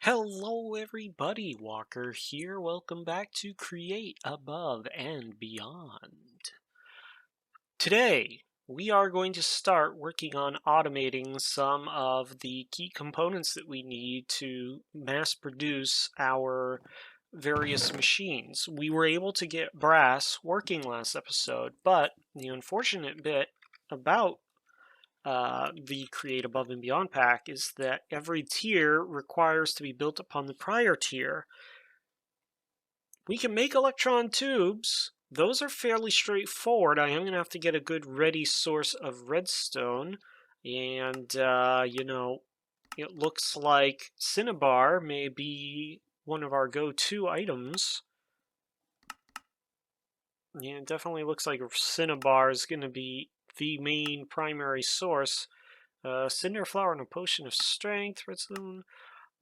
Hello everybody, Walker here. Welcome back to Create Above and Beyond. Today, we are going to start working on automating some of the key components that we need to mass produce our various machines. We were able to get brass working last episode, but the unfortunate bit about the Create Above and Beyond pack is that every tier requires to be built upon the prior tier. We can make electron tubes. Those are fairly straightforward. I am going to have to get a good ready source of redstone. And, it looks like cinnabar may be one of our go-to items. Yeah, it definitely looks like cinnabar is going to be the main primary source. Cinder flower and a potion of strength, redstone.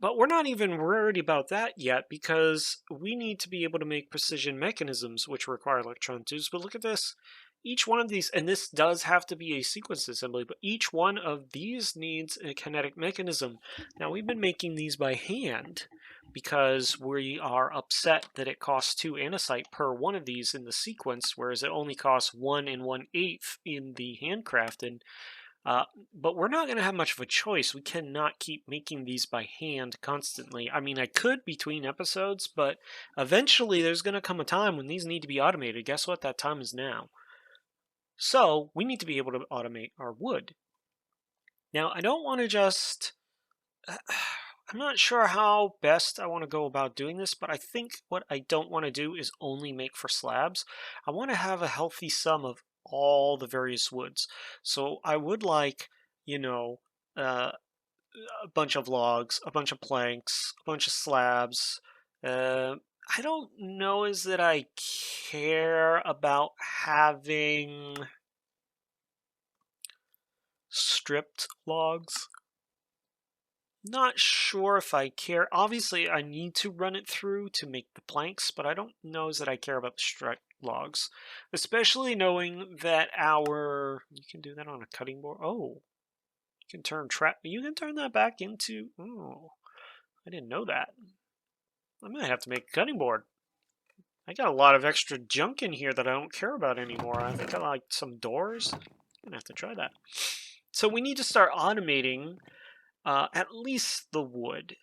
But we're not even worried about that yet because we need to be able to make precision mechanisms which require electron tubes. But look at this. Each one of these, and this does have to be a sequence assembly, but each one of these needs a kinetic mechanism. Now we've been making these by hand because we are upset that it costs 2 andesite per one of these in the sequence, whereas it only costs 1 1/8 in the handcrafted. But we're not going to have much of a choice. We cannot keep making these by hand constantly. I mean, I could between episodes, but eventually there's going to come a time when these need to be automated. Guess what? That time is now. So we need to be able to automate our wood. Now, I don't want to just... I'm not sure how best I want to go about doing this, but I think what I don't want to do is only make for slabs. I want to have a healthy sum of all the various woods. So I would like, a bunch of logs, a bunch of planks, a bunch of slabs. I don't know is that I care about having stripped logs. Not sure if I care. Obviously, I need to run it through to make the planks, but I don't know that I care about the strip logs. Especially knowing that you can do that on a cutting board. Oh, you can turn that back into, oh, I didn't know that. I might have to make a cutting board. I got a lot of extra junk in here that I don't care about anymore. I think I like some doors. I'm gonna have to try that. So we need to start automating at least the wood.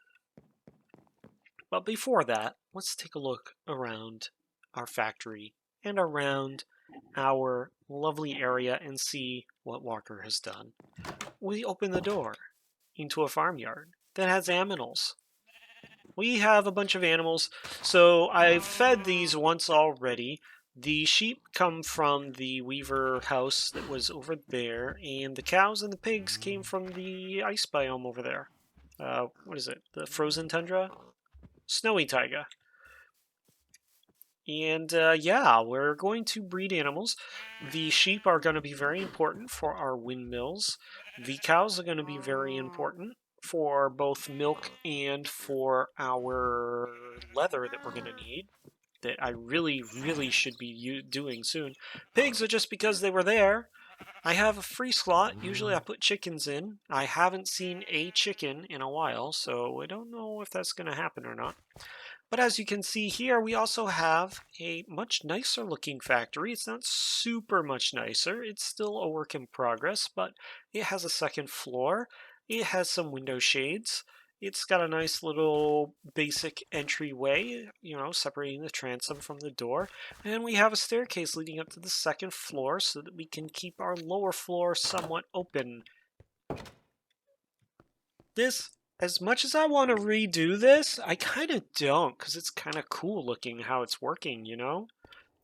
But before that, let's take a look around our factory and around our lovely area and see what Walker has done. We open the door into a farmyard that has animals. We have a bunch of animals, so I've fed these once already. The sheep come from the weaver house that was over there, and the cows and the pigs came from the ice biome over there. What is it? The frozen tundra? Snowy taiga. And yeah, we're going to breed animals. The sheep are going to be very important for our windmills. The cows are going to be very important for both milk and for our leather that we're going to need, that I really, really should be doing soon. Pigs are just because they were there. I have a free slot. Usually I put chickens in. I haven't seen a chicken in a while, so I don't know if that's going to happen or not. But as you can see here, we also have a much nicer looking factory. It's not super much nicer. It's still a work in progress, but it has a second floor. It has some window shades. It's got a nice little basic entryway, separating the transom from the door. And we have a staircase leading up to the second floor so that we can keep our lower floor somewhat open. As much as I want to redo this, I kind of don't, because it's kind of cool looking how it's working,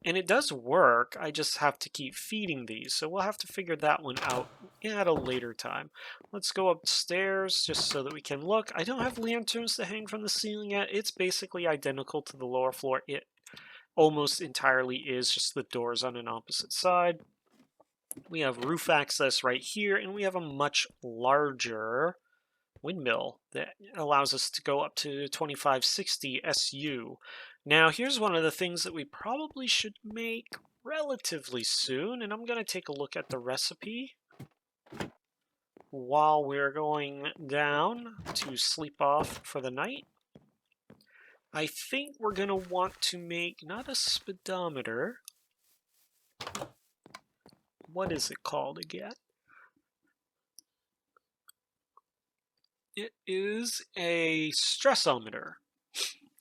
And it does work, I just have to keep feeding these, so we'll have to figure that one out at a later time. Let's go upstairs just so that we can look. I don't have lanterns to hang from the ceiling yet. It's basically identical to the lower floor. It almost entirely is, just the doors on an opposite side. We have roof access right here, and we have a much larger windmill that allows us to go up to 2560 SU. Now, here's one of the things that we probably should make relatively soon, and I'm going to take a look at the recipe while we're going down to sleep off for the night. I think we're going to want to make not a speedometer. What is it called again? It is a stressometer,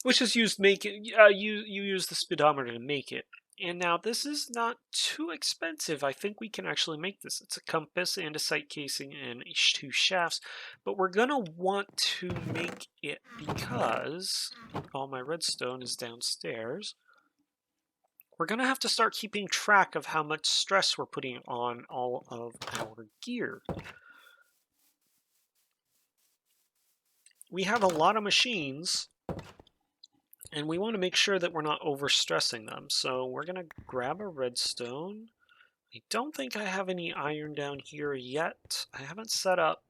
which is used making you use the speedometer to make it. And now this is not too expensive. I think we can actually make this. It's a compass, andesite casing, and two shafts. But we're going to want to make it because all my redstone is downstairs. We're going to have to start keeping track of how much stress we're putting on all of our gear. We have a lot of machines, and we want to make sure that we're not overstressing them. So we're going to grab a redstone. I don't think I have any iron down here yet. I haven't set up.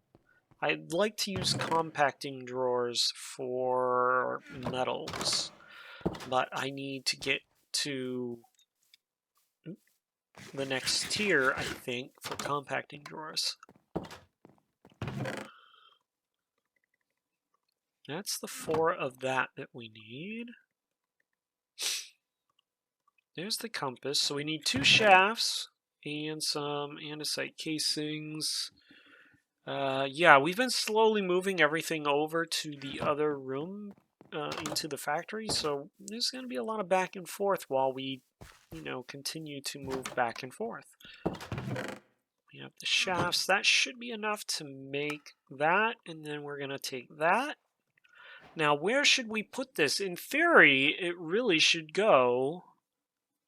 I'd like to use compacting drawers for metals, but I need to get to the next tier, I think, for compacting drawers. That's the 4 of that we need. There's the compass. So we need 2 shafts and some andesite casings. Yeah, we've been slowly moving everything over to the other room into the factory. So there's going to be a lot of back and forth while we, continue to move back and forth. We have the shafts. That should be enough to make that. And then we're going to take that. Now, where should we put this? In theory, it really should go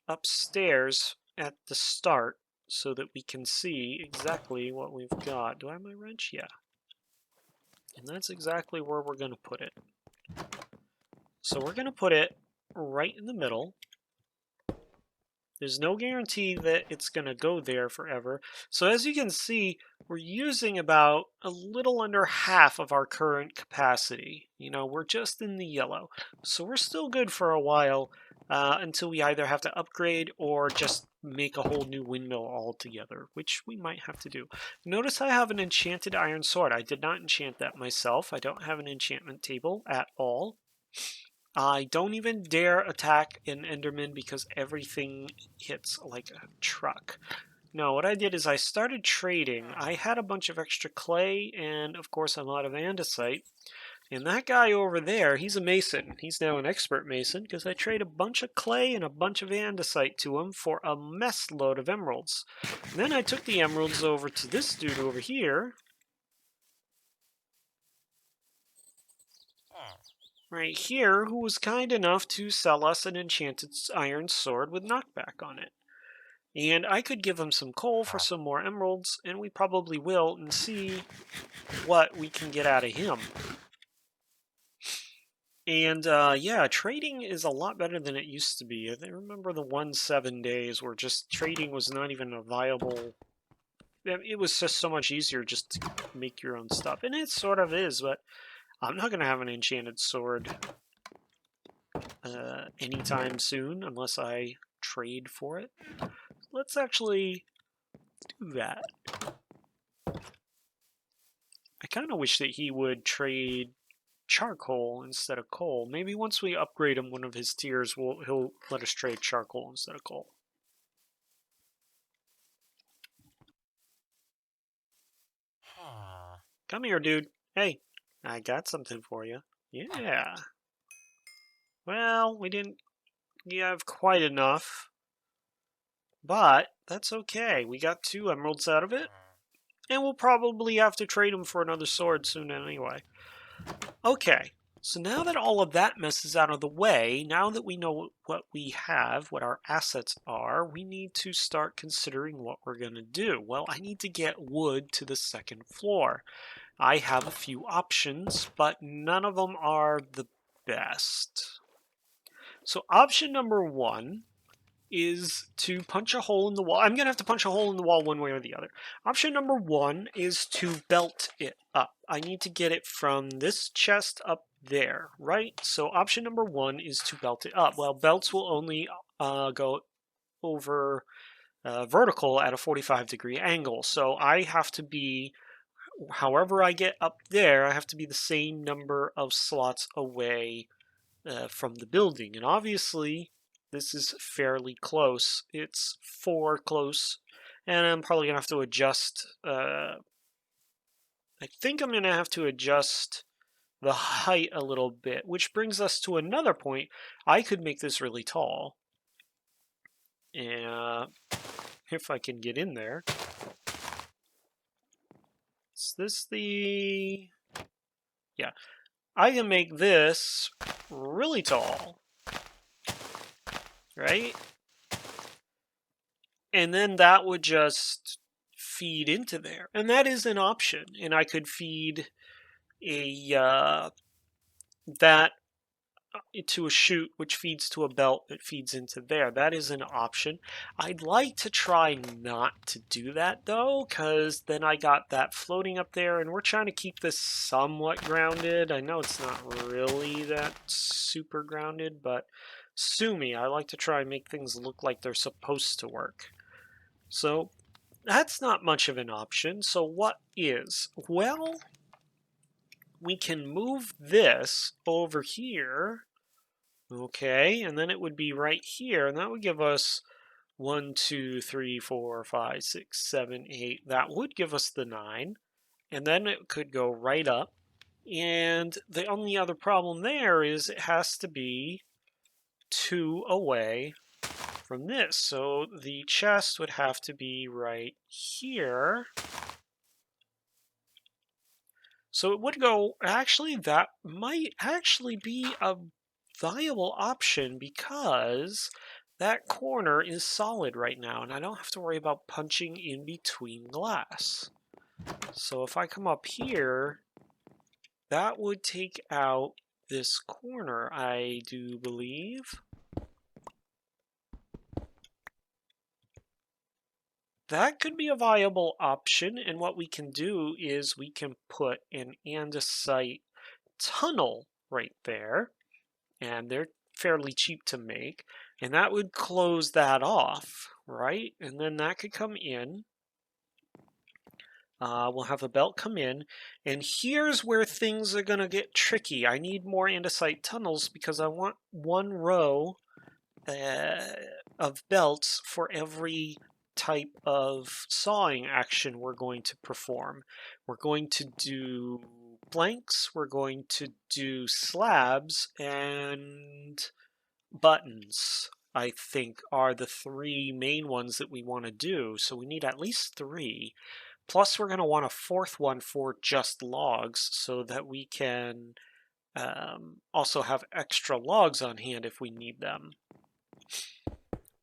upstairs at the start so that we can see exactly what we've got. Do I have my wrench? Yeah. And that's exactly where we're going to put it. So we're going to put it right in the middle. There's no guarantee that it's going to go there forever. So as you can see, we're using about a little under half of our current capacity. We're just in the yellow. So we're still good for a while until we either have to upgrade or just make a whole new windmill altogether, which we might have to do. Notice I have an enchanted iron sword. I did not enchant that myself. I don't have an enchantment table at all. I don't even dare attack an Enderman because everything hits like a truck. No, what I did is I started trading. I had a bunch of extra clay and, of course, a lot of andesite. And that guy over there, he's a mason. He's now an expert mason because I trade a bunch of clay and a bunch of andesite to him for a mess load of emeralds. And then I took the emeralds over to this dude over here. Right here, who was kind enough to sell us an enchanted iron sword with knockback on it. And I could give him some coal for some more emeralds, and we probably will, and see what we can get out of him. And yeah, trading is a lot better than it used to be. I remember the 7 days where just trading was not even a viable... It was just so much easier just to make your own stuff. And it sort of is, but I'm not going to have an enchanted sword anytime soon unless I trade for it. Let's actually do that. I kind of wish that he would trade charcoal instead of coal. Maybe once we upgrade him one of his tiers, he'll let us trade charcoal instead of coal. Come here, dude. Hey, I got something for you. Yeah. Well, we didn't have quite enough, but that's okay. We got 2 emeralds out of it, and we'll probably have to trade them for another sword soon anyway. Okay, so now that all of that mess is out of the way, now that we know what we have, what our assets are, we need to start considering what we're going to do. Well, I need to get wood to the 2nd floor. I have a few options, but none of them are the best. So option number 1 is to punch a hole in the wall. I'm going to have to punch a hole in the wall one way or the other. Option number 1 is to belt it up. I need to get it from this chest up there, right? So option number 1 is to belt it up. Well, belts will only go over vertical at a 45-degree angle. So I have to be, however I get up there, I have to be the same number of slots away from the building. And obviously, this is fairly close. It's 4 close, and I'm probably going to have to adjust. I think I'm going to have to adjust the height a little bit, which brings us to another point. I could make this really tall. And if I can get in there. Is this the... Yeah. I can make this really tall. Right? And then that would just feed into there. And that is an option. And I could feed a that to a chute, which feeds to a belt that feeds into there. That is an option. I'd like to try not to do that, though, because then I got that floating up there, and we're trying to keep this somewhat grounded. I know it's not really that super grounded, but sue me. I like to try and make things look like they're supposed to work. So that's not much of an option. So what is? Well, we can move this over here, okay, and then it would be right here, and that would give us 1, 2, 3, 4, 5, 6, 7, 8. That would give us the 9, and then it could go right up. And the only other problem there is it has to be 2 away from this. So the chest would have to be right here. So it would go, actually, that might actually be a viable option because that corner is solid right now and I don't have to worry about punching in between glass. So if I come up here, that would take out this corner, I do believe. That could be a viable option, and what we can do is we can put an andesite tunnel right there, and they're fairly cheap to make, and that would close that off, right? And then that could come in. We'll have the belt come in, and here's where things are going to get tricky. I need more andesite tunnels because I want 1 row of belts for every type of sawing action we're going to perform. We're going to do blanks, we're going to do slabs, and buttons, I think, are the 3 main ones that we want to do. So we need at least 3. Plus we're going to want a 4th one for just logs so that we can also have extra logs on hand if we need them.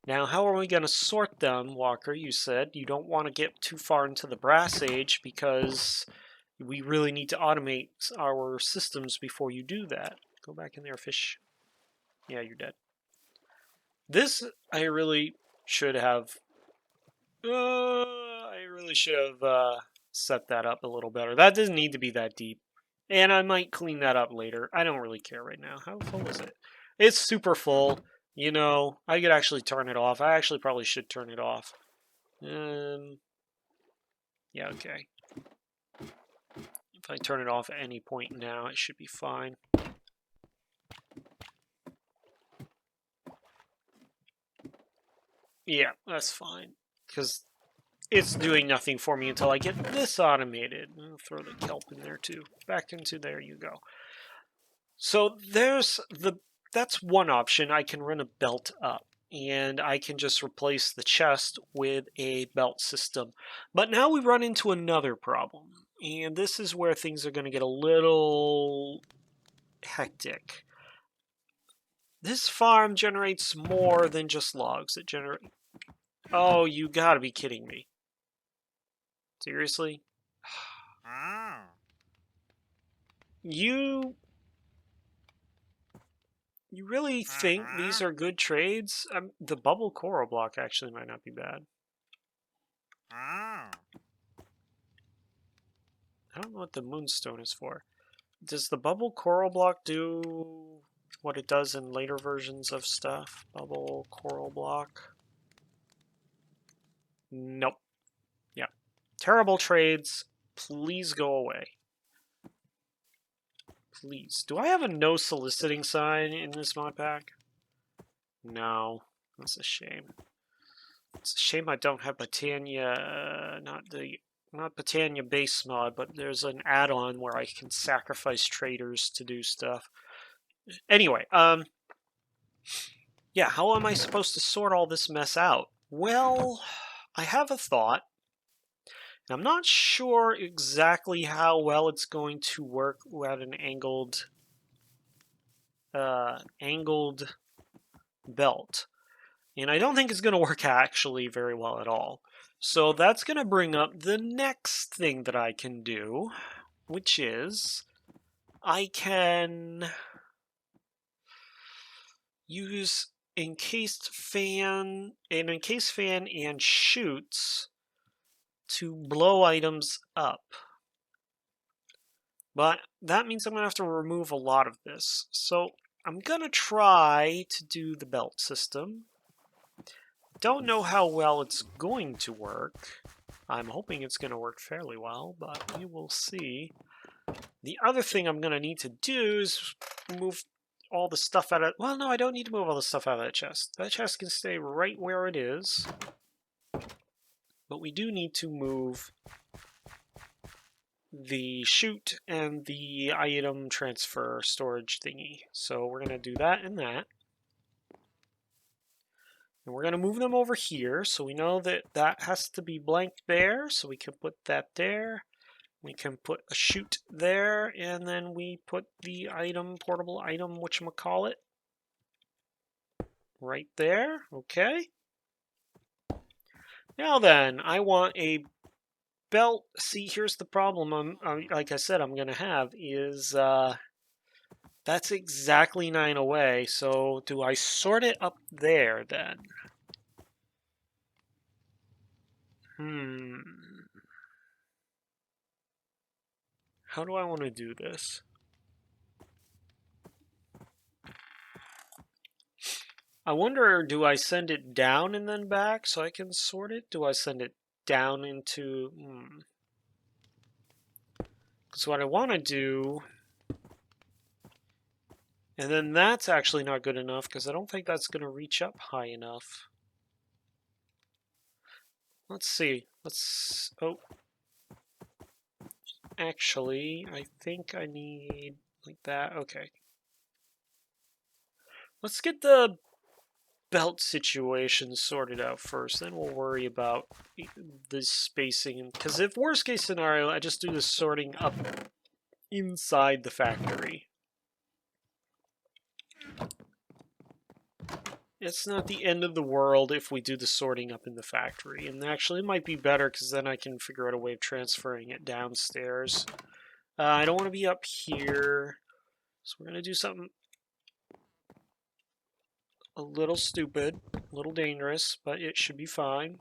Now, how are we going to sort them, Walker? You said you don't want to get too far into the brass age because we really need to automate our systems before you do that. Go back in there, fish. Yeah, you're dead. This, I really should have... set that up a little better. That doesn't need to be that deep. And I might clean that up later. I don't really care right now. How full is it? It's super full. You know, I could actually turn it off. I actually probably should turn it off. Yeah, okay. If I turn it off at any point now, it should be fine. Yeah, that's fine. Because it's doing nothing for me until I get this automated. I'll throw the kelp in there too. Back into there you go. So that's one option. I can run a belt up and I can just replace the chest with a belt system. But now we run into another problem. And this is where things are going to get a little hectic. This farm generates more than just logs. It generates... Oh, you gotta be kidding me. Seriously? You really think these are good trades? The bubble coral block actually might not be bad. I don't know what the moonstone is for. Does the bubble coral block do what it does in later versions of stuff? Bubble coral block? Nope. Yeah. Terrible trades. Please go away. please. Do I have a no soliciting sign in this mod pack? No. That's a shame. It's a shame I don't have Botania, not Botania base mod, but there's an add-on where I can sacrifice traders to do stuff. Anyway, yeah, how am I supposed to sort all this mess out? Well, I have a thought. And I'm not sure exactly how well it's going to work at an angled belt. And I don't think it's going to work actually very well at all. So that's going to bring up the next thing that I can do, which is I can use encased fan and chutes to blow items up. But that means I'm going to have to remove a lot of this. So I'm going to try to do the belt system. Don't know how well it's going to work. I'm hoping it's going to work fairly well, but we will see. The other thing I'm going to need to do is move all the stuff out of... Well, no, I don't need to move all the stuff out of that chest. That chest can stay right where it is. But we do need to move the chute and the item transfer storage thingy. So we're going to do that and that. And we're going to move them over here. So we know that that has to be blank there. So we can put that there. We can put a chute there. And then we put the item, portable item, whatchamacallit, right there. Okay. Now then, I want a belt. See, here's the problem like I said, I'm going to have is that's exactly 9 away. So do I sort it up there then? How do I want to do this? I wonder, do I send it down and then back so I can sort it? Do I send it down into... Because what I want to do... And then that's actually not good enough because I don't think that's going to reach up high enough. Let's see. Oh. Actually, I think I need like that. Okay. Let's get the belt situation sorted out first, then we'll worry about the spacing. Because if worst case scenario, I just do the sorting up inside the factory. It's not the end of the world if we do the sorting up in the factory. And actually, it might be better because then I can figure out a way of transferring it downstairs. I don't want to be up here. So we're going to do something a little stupid, a little dangerous, but it should be fine.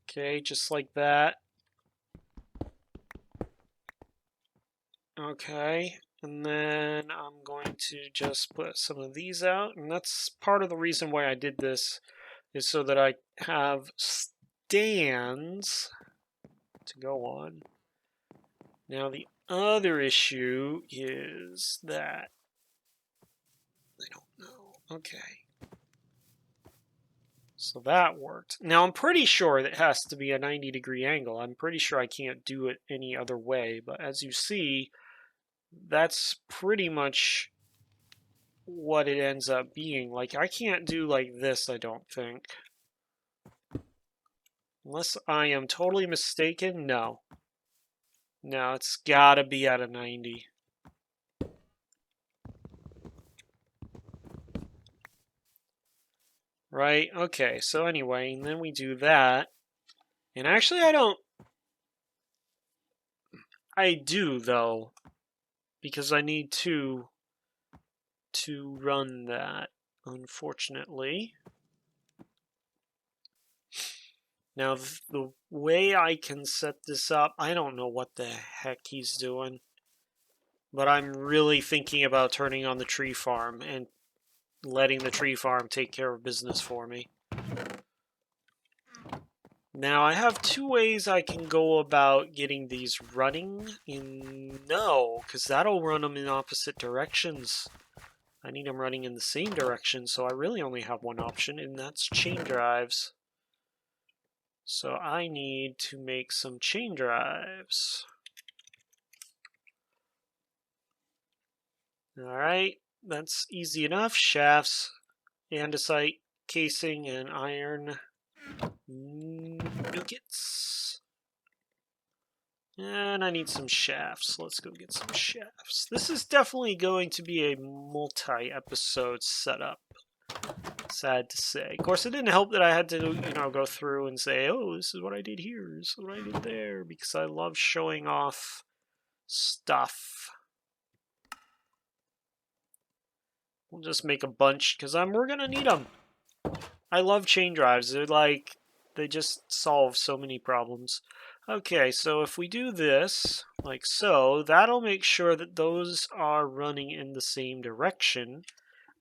Okay, just like that. Okay, and then I'm going to just put some of these out, and that's part of the reason why I did this, is so that I have stands to go on. Now the other issue is that I don't know. Okay. So that worked. Now I'm pretty sure it has to be a 90-degree angle. I'm pretty sure I can't do it any other way, but as you see, that's pretty much what it ends up being. Like, I can't do like this, I don't think. Unless I am totally mistaken, no. No, it's gotta be at a 90. Right, okay, so anyway, and then we do that. And actually I do, though, because I need to run that, unfortunately. Now, the way I can set this up, I don't know what the heck he's doing. But I'm really thinking about turning on the tree farm and letting the tree farm take care of business for me. Now, I have two ways I can go about getting these running. No, because that'll run them in opposite directions. I need them running in the same direction, so I really only have one option, and that's chain drives. So I need to make some chain drives. Alright, that's easy enough. Shafts, andesite, casing, and iron nuggets. And I need some shafts. Let's go get some shafts. This is definitely going to be a multi-episode setup. Sad to say. Of course, it didn't help that I had to, go through and say, oh, this is what I did here, this is what I did there, because I love showing off stuff. We'll just make a bunch, because we're going to need them. I love chain drives. They just solve so many problems. Okay, so if we do this, like so, that'll make sure that those are running in the same direction,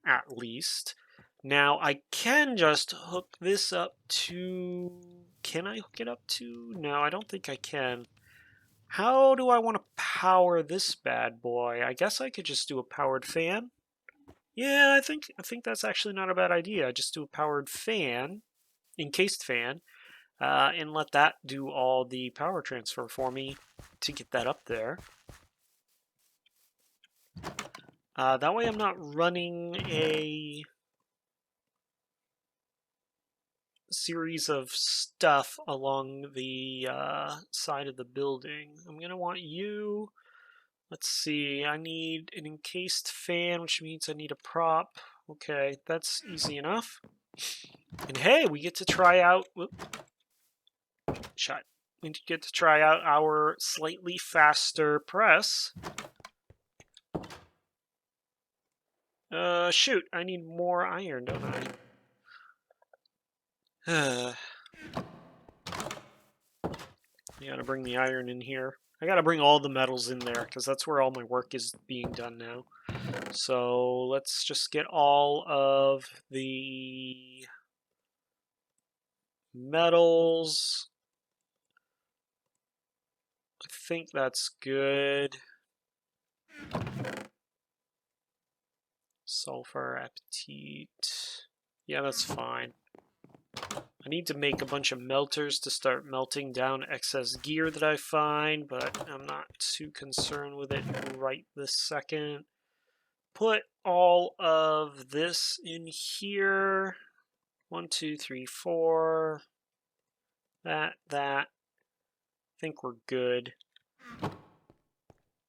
at least. Now, I can just hook this up to... Can I hook it up to... No, I don't think I can. How do I want to power this bad boy? I guess I could just do a powered fan. Yeah, I think that's actually not a bad idea. Just do a powered fan, encased fan, and let that do all the power transfer for me to get that up there. That way I'm not running a series of stuff along the side of the building. I'm going to want you... Let's see, I need an encased fan, which means I need a prop. Okay, that's easy enough. And hey, we get to try out... Whoop, shot. We get to try out our slightly faster press. Shoot, I need more iron, don't I? I gotta bring the iron in here. I gotta bring all the metals in there, because that's where all my work is being done now. So let's just get all of the metals. I think that's good. Sulfur, apatite. Yeah, that's fine. I need to make a bunch of melters to start melting down excess gear that I find, but I'm not too concerned with it right this second. Put all of this in here. 1, 2, 3, 4. That. I think we're good.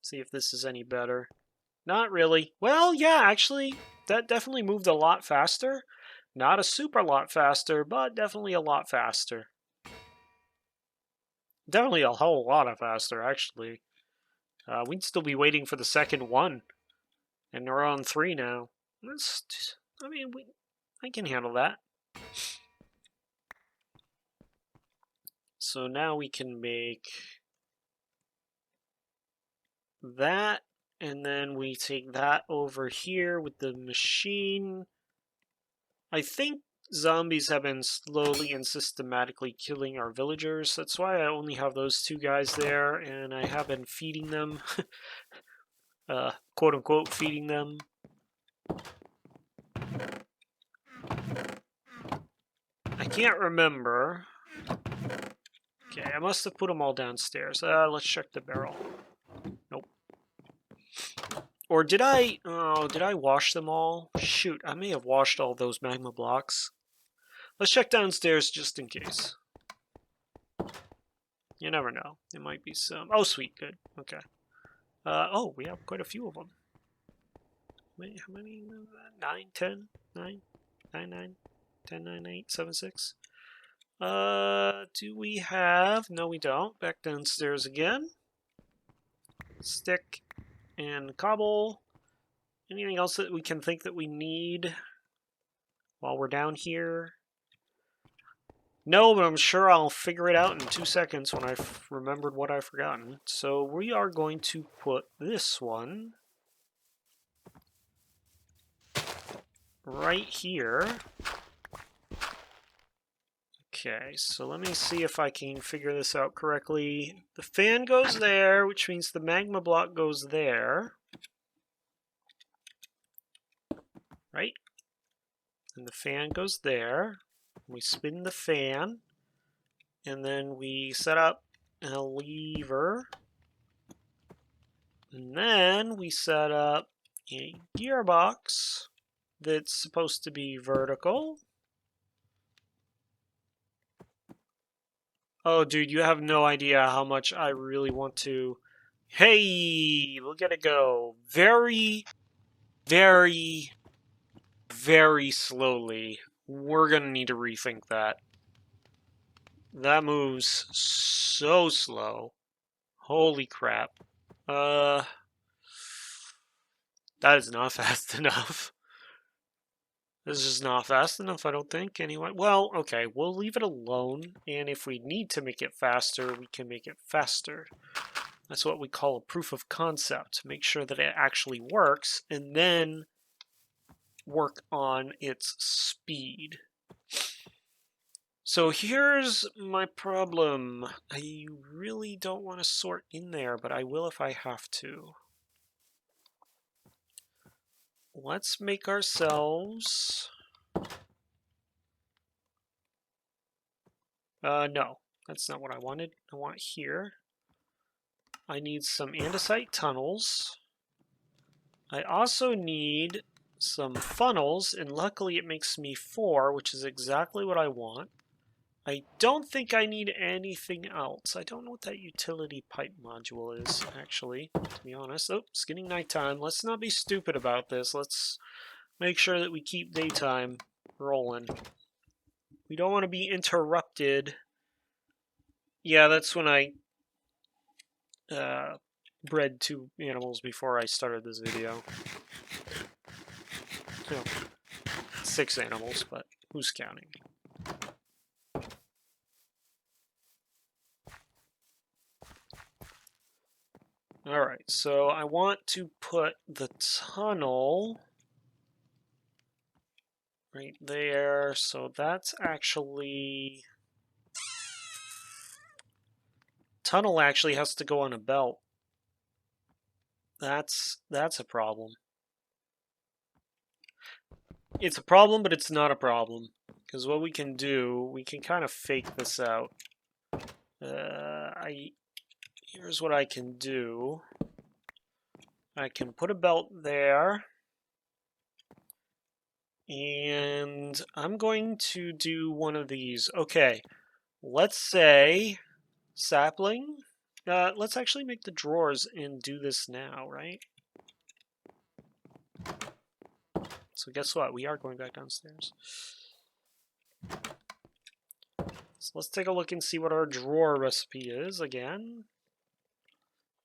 See if this is any better. Not really. Well, yeah, actually, that definitely moved a lot faster. Not a super lot faster, but definitely a lot faster. Definitely a whole lot faster, actually. We'd still be waiting for the second one. And we're on 3 now. I can handle that. So now we can make that, and then we take that over here with the machine. I think zombies have been slowly and systematically killing our villagers. That's why I only have those 2 guys there, and I have been feeding them. Quote-unquote feeding them. I can't remember. Okay, I must have put them all downstairs. Let's check the barrel. Nope. Or did I... Oh, did I wash them all? Shoot, I may have washed all those magma blocks. Let's check downstairs just in case. You never know. There might be some... Oh, sweet. Good. Okay. Oh, we have quite a few of them. Wait, how many? 9, 10, 9, 9, 9, 10, 9, 8, 7, 6. Do we have... No, we don't. Back downstairs again. Stick and cobble. Anything else that we can think that we need while we're down here? No, but I'm sure I'll figure it out in 2 seconds when I've remembered what I've forgotten. So we are going to put this one right here. Okay, so let me see if I can figure this out correctly. The fan goes there, which means the magma block goes there. Right? And the fan goes there. We spin the fan. And then we set up a lever. And then we set up a gearbox that's supposed to be vertical. Oh, dude, you have no idea how much I really want to. Hey, look at it go. Very, very, very slowly. We're going to need to rethink that. That moves so slow. Holy crap. That is not fast enough. This is not fast enough, I don't think, anyway. Well, okay, we'll leave it alone, and if we need to make it faster, we can make it faster. That's what we call a proof of concept. Make sure that it actually works, and then work on its speed. So here's my problem. I really don't want to sort in there, but I will if I have to. Let's make ourselves... no, that's not what I wanted. I want here. I need some andesite tunnels. I also need some funnels, and luckily it makes me 4, which is exactly what I want. I don't think I need anything else. I don't know what that utility pipe module is, actually, to be honest. Oh, it's getting nighttime. Let's not be stupid about this. Let's make sure that we keep daytime rolling. We don't want to be interrupted. Yeah, that's when I bred 2 animals before I started this video. No, 6 animals, but who's counting? Alright, so I want to put the tunnel right there, so that's actually... Tunnel actually has to go on a belt. That's a problem. It's a problem, but it's not a problem. Because what we can do, we can kind of fake this out. Here's what I can do. I can put a belt there. And I'm going to do one of these. Okay, let's say sapling. Let's actually make the drawers and do this now, right? So guess what? We are going back downstairs. So let's take a look and see what our drawer recipe is again.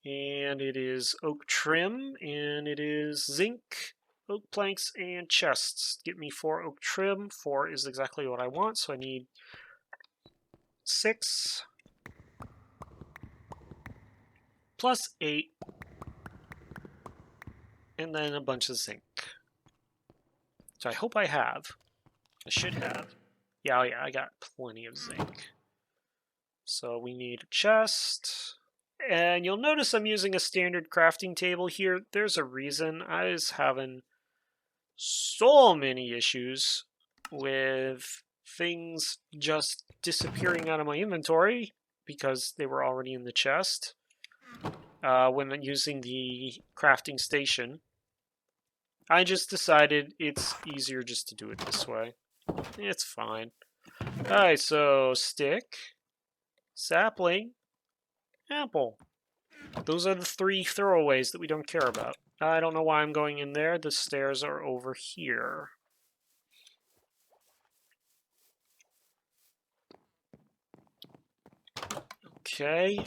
And it is oak trim, and it is zinc, oak planks, and chests. Get me 4 oak trim. 4 is exactly what I want, so I need 6 plus 8, and then a bunch of zinc. So I hope I have. I should have. Yeah, I got plenty of zinc. So we need a chest. And you'll notice I'm using a standard crafting table here. There's a reason. I was having so many issues with things just disappearing out of my inventory because they were already in the chest when using the crafting station. I just decided it's easier just to do it this way. It's fine. Alright, so stick, sapling, apple. Those are the 3 throwaways that we don't care about. I don't know why I'm going in there. The stairs are over here. Okay.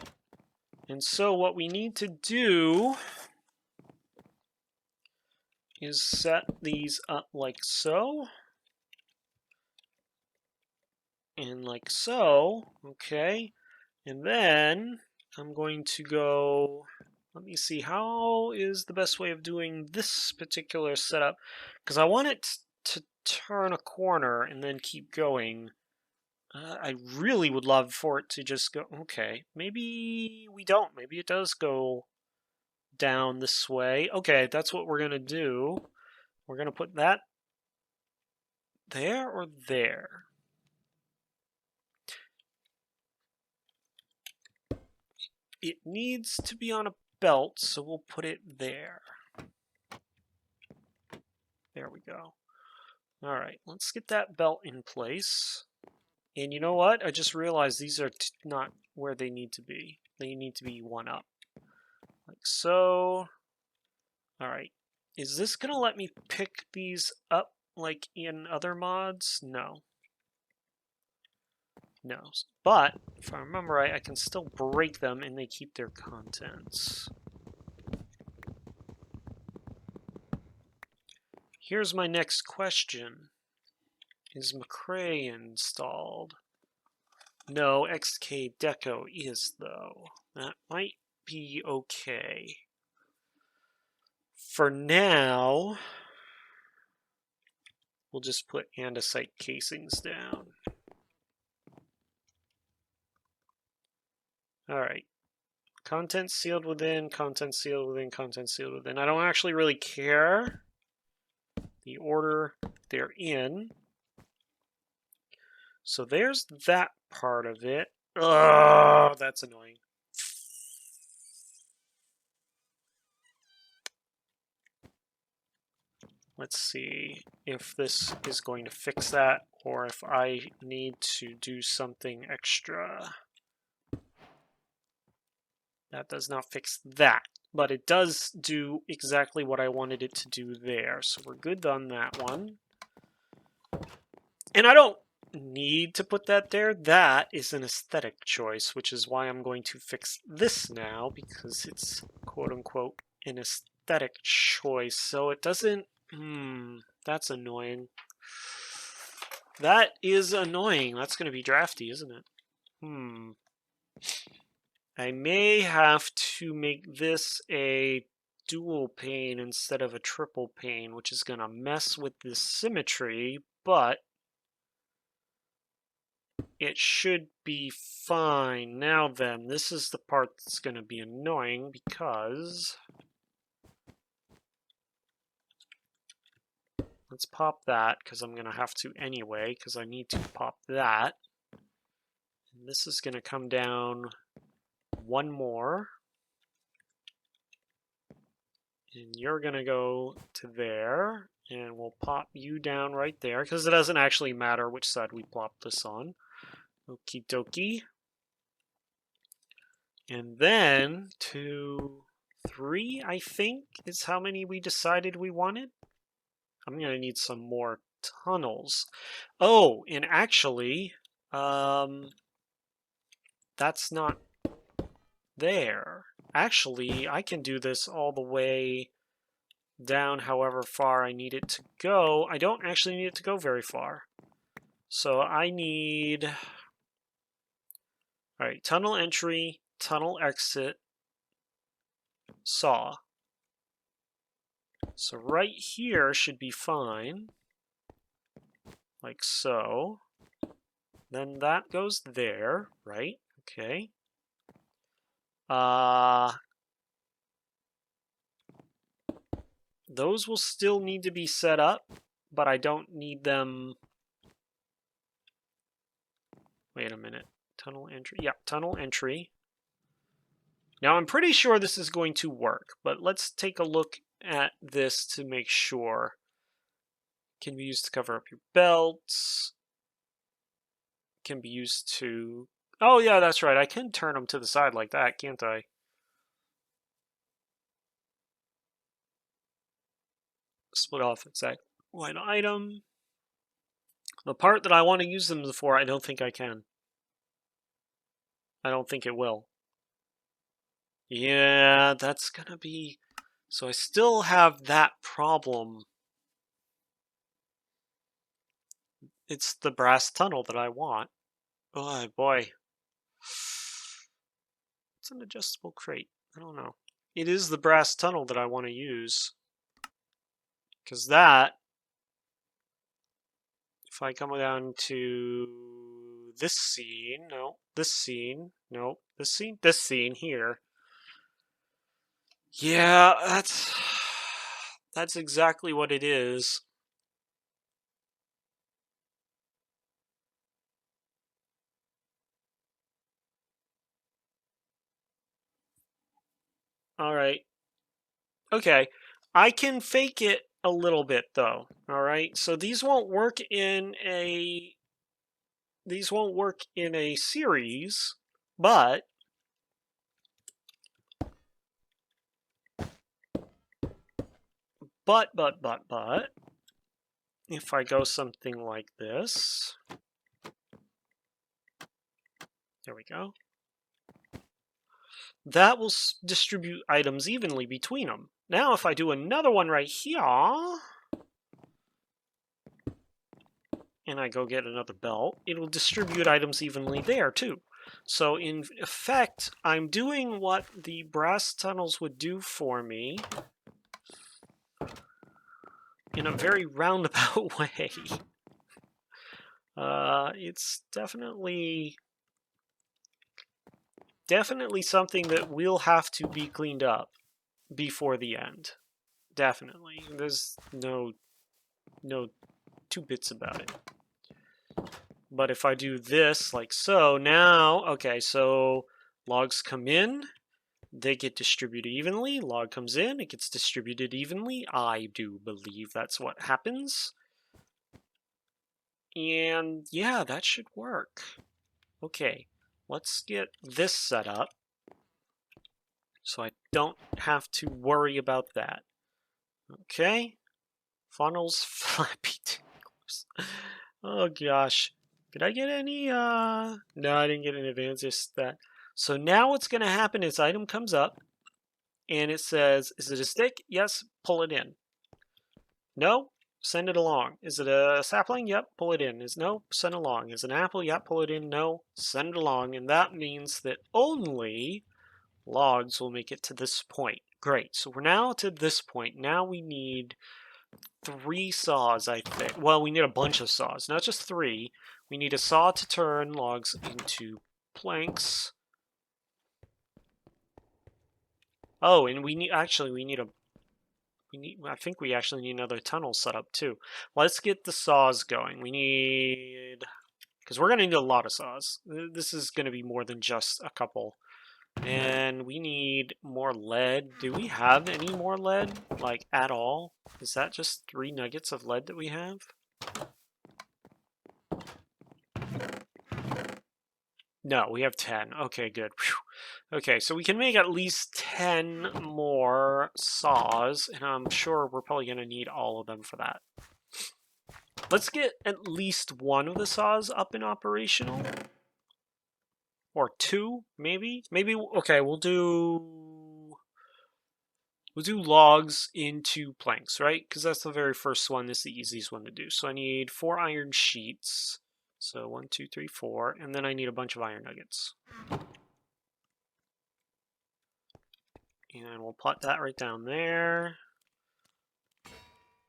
And so what we need to do is set these up like so. And like so. Okay. And then I'm going to go... Let me see, how is the best way of doing this particular setup? Because I want it to turn a corner and then keep going. I really would love for it to just go, okay, maybe we don't. Maybe it does go down this way. Okay, that's what we're going to do. We're going to put that there or there. It needs to be on a belt, so we'll put it there. There we go. All right, let's get that belt in place. And you know what? I just realized these are not where they need to be. They need to be one up. Like so. All right. Is this going to let me pick these up like in other mods? No. No. But, if I remember right, I can still break them and they keep their contents. Here's my next question. Is McRae installed? No, XK Deco is, though. That might be okay. For now, we'll just put andesite casings down. Alright. Content sealed within, content sealed within, content sealed within. I don't actually really care the order they're in. So there's that part of it. Oh, that's annoying. Let's see if this is going to fix that or if I need to do something extra. That does not fix that, but it does do exactly what I wanted it to do there. So we're good on that one. And I don't need to put that there. That is an aesthetic choice, which is why I'm going to fix this now, because it's quote-unquote an aesthetic choice. So it doesn't... that's annoying. That is annoying. That's going to be drafty, isn't it? I may have to make this a dual pane instead of a triple pane, which is going to mess with the symmetry, but it should be fine. Now then, this is the part that's going to be annoying because... Let's pop that, because I'm going to have to anyway, because I need to pop that. And this is going to come down one more. And you're going to go to there, and we'll pop you down right there, because it doesn't actually matter which side we plop this on. Okie dokie. And then 2, 3, I think, is how many we decided we wanted. I'm going to need some more tunnels. Oh, and actually, that's not there. Actually, I can do this all the way down however far I need it to go. I don't actually need it to go very far. So I need... Alright, tunnel entry, tunnel exit, saw. So right here should be fine. Like so. Then that goes there, right? Okay. Those will still need to be set up, but I don't need them... Wait a minute. Tunnel entry. Yeah, tunnel entry. Now I'm pretty sure this is going to work, but let's take a look at this to make sure. Can be used to cover up your belts. Can be used to... Oh yeah, that's right. I can turn them to the side like that, can't I? Split off exact line item. The part that I want to use them for, I don't think I can. I don't think it will. Yeah, that's gonna be... So I still have that problem. It's the brass tunnel that I want. Oh boy. It's an adjustable crate. I don't know. It is the brass tunnel that I want to use. Because that... If I come down to this scene. No, this scene. No, this scene. This scene here. Yeah, that's exactly what it is. All right. Okay. I can fake it a little bit though. All right. So these won't work in a series, but if I go something like this, there we go. That will distribute items evenly between them. Now if I do another one right here, and I go get another belt, it'll distribute items evenly there too. So in effect, I'm doing what the brass tunnels would do for me in a very roundabout way. It's definitely something that will have to be cleaned up before the end. Definitely. There's no two bits about it. But if I do this like so, now, okay, so logs come in, they get distributed evenly. Log comes in, it gets distributed evenly. I do believe that's what happens. And yeah, that should work. Okay, let's get this set up so I don't have to worry about that. Okay, funnels, flappy tingles. Oh gosh. Did I get any, no, I didn't get an advance, just that. So now what's going to happen is item comes up, and it says, is it a stick? Yes, pull it in. No, send it along. Is it a sapling? Yep, pull it in. Is no, send along. Is it an apple? Yep, pull it in. No, send it along. And that means that only logs will make it to this point. Great, so we're now to this point. Now we need 3 saws, I think. Well, we need a bunch of saws, not just 3. We need a saw to turn logs into planks. Oh, and we need, actually, I think we actually need another tunnel set up too. Let's get the saws going. We need, because we're going to need a lot of saws. This is going to be more than just a couple. And we need more lead. Do we have any more lead, like, at all? Is that just 3 nuggets of lead that we have? No, we have 10. Okay, good. Whew. Okay, so we can make at least 10 more saws, and I'm sure we're probably going to need all of them for that. Let's get at least 1 of the saws up and operational. Or 2, maybe? Maybe, okay, we'll do logs into planks, right? Because that's the very first one. This is the easiest one to do. So I need 4 iron sheets. So 1, 2, 3, 4, and then I need a bunch of iron nuggets. And we'll plot that right down there.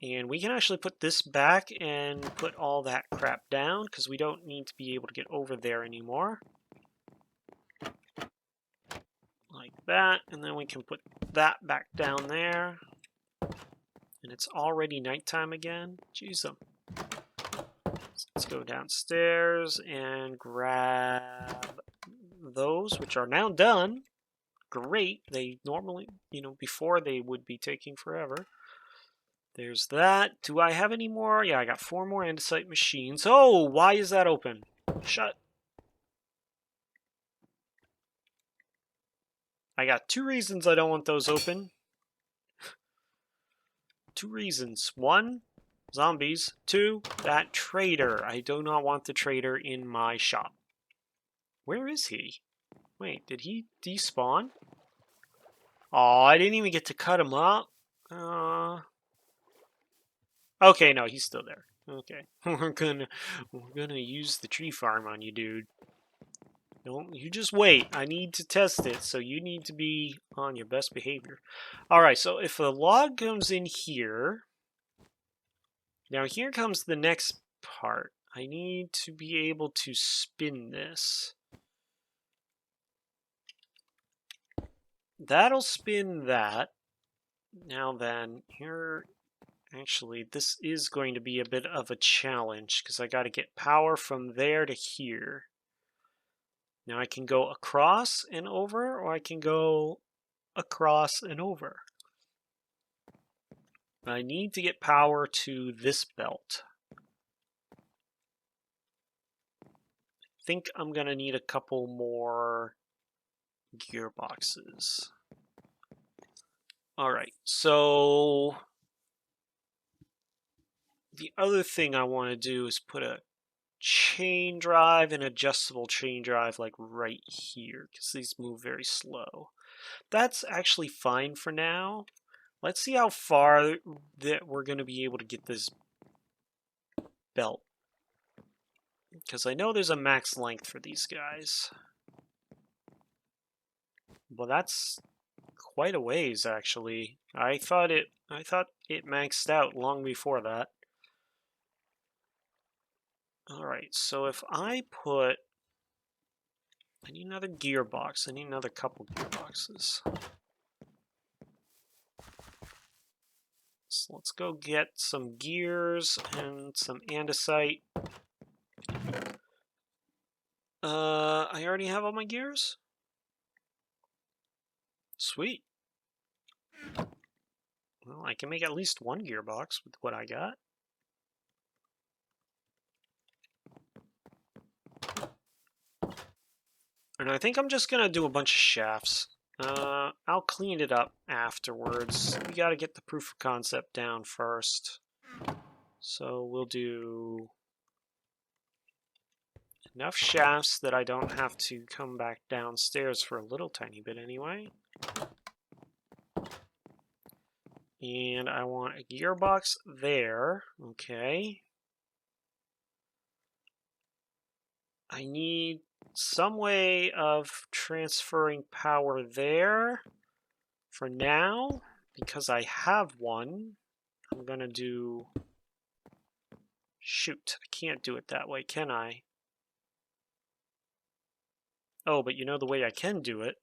And we can actually put this back and put all that crap down because we don't need to be able to get over there anymore. Like that, and then we can put that back down there. And it's already nighttime again. Jeez, let's go downstairs and grab those, which are now done. Great. They normally, before they would be taking forever. There's that. Do I have any more? Yeah, I got 4 more andesite machines. Oh, why is that open? Shut. I got 2 reasons I don't want those open. 2 reasons. 1, zombies. 2, that trader. I do not want the trader in my shop. Where is he? Wait, did he despawn? Oh, I didn't even get to cut him up. Okay, no, he's still there. Okay, we're gonna use the tree farm on you, dude. Don't you just wait. I need to test it, so you need to be on your best behavior. All right, so if a log comes in here, now here comes the next part. I need to be able to spin this. That'll spin that. Now then, here, actually, this is going to be a bit of a challenge because I got to get power from there to here. Now I can go across and over, or I can go across and over. I need to get power to this belt. I think I'm going to need a couple more gearboxes. Alright, so the other thing I want to do is put a chain drive and adjustable chain drive like right here, because these move very slow. That's actually fine for now. Let's see how far that we're going to be able to get this belt, because I know there's a max length for these guys. Well, that's quite a ways actually. I thought it maxed out long before that. Alright, so if I need another gearbox. I need another couple gearboxes. So let's go get some gears and some andesite. I already have all my gears? Sweet. Well, I can make at least one gearbox with what I got. And I think I'm just gonna do a bunch of shafts. I'll clean it up afterwards. We gotta get the proof of concept down first. So we'll do enough shafts that I don't have to come back downstairs for a little tiny bit anyway. And I want a gearbox there. Okay. I need some way of transferring power there for now, because I have one. I'm gonna do... Shoot, I can't do it that way, can I? Oh, but you know the way I can do it.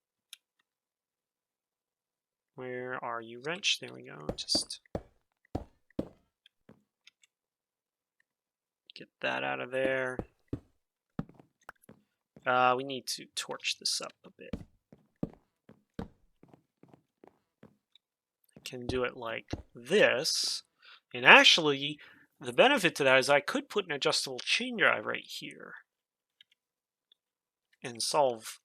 Where are you, wrench? There we go. Just get that out of there. We need to torch this up a bit. I can do it like this. And actually, the benefit to that is I could put an adjustable chain drive right here and solve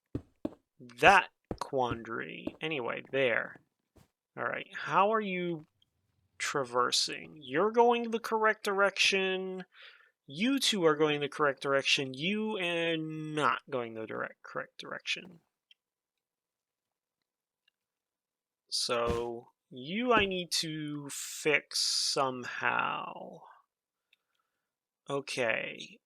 that quandary. Anyway, there. Alright, how are you traversing? You're going the correct direction. You two are going the correct direction. You and not going the correct direction. So you I need to fix somehow. Okay.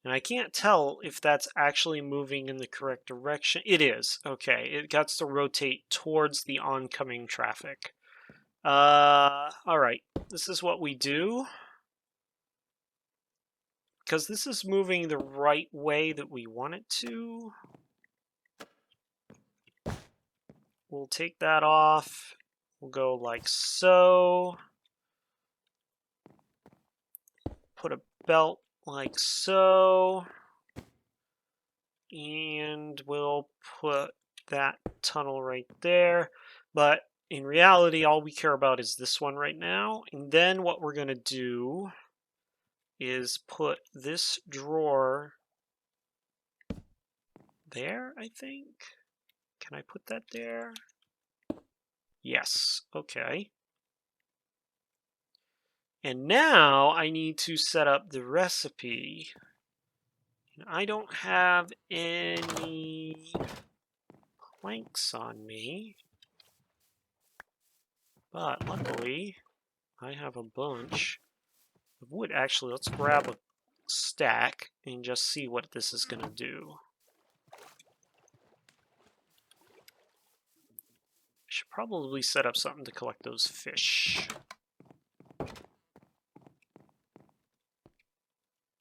And I can't tell if that's actually moving in the correct direction. It is. Okay, it gets to rotate towards the oncoming traffic. Alright, this is what we do. Because this is moving the right way that we want it to. We'll take that off. We'll go like so. Put a belt like so. And we'll put that tunnel right there. But in reality, all we care about is this one right now. And then what we're going to do is put this drawer there, I think. Can I put that there? Yes. Okay. And now I need to set up the recipe. And I don't have any planks on me. But luckily, I have a bunch of wood. Actually, let's grab a stack and just see what this is going to do. Should probably set up something to collect those fish.